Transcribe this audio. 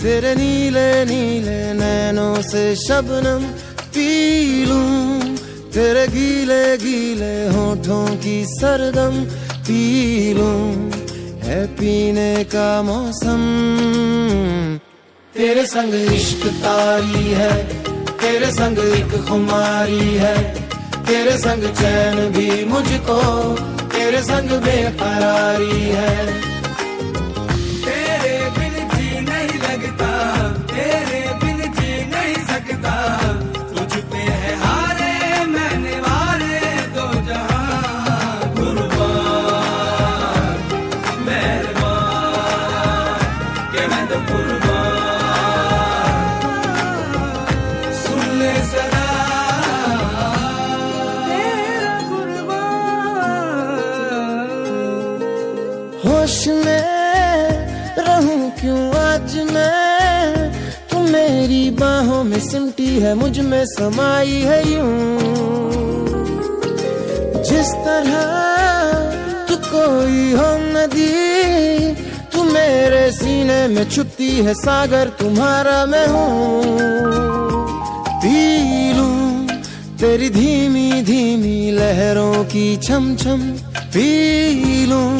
तेरे नीले नीले नैनों से शबनम पी लूं, तेरे गीले गीले होठों की सरगम पी लूं, है पीने का मौसम। तेरे संग इश्क तारी है, तेरे संग एक खुमारी है, तेरे संग चैन भी मुझको, तेरे संग बेकरारी है। तेरे बिन जी नहीं लगता, तेरे बिन जी नहीं सकता, तुझ पे है हारे मैंने वारे दो जहां। कुर्बान मेहरबान के मैं तो कुर्बान, सुन ले सदा तेरा कुर्बान। होश में रहूं क्यों आज मैं, तू मेरी बाहों में सिमटी है, मुझ में समाई है यूं। जिस तरह तू कोई हो नदी, तू मेरे सीने में छुपती है सागर, तुम्हारा मैं हूँ। पी लूं तेरी धीमी धीमी लहरों की छम छम, पी लूं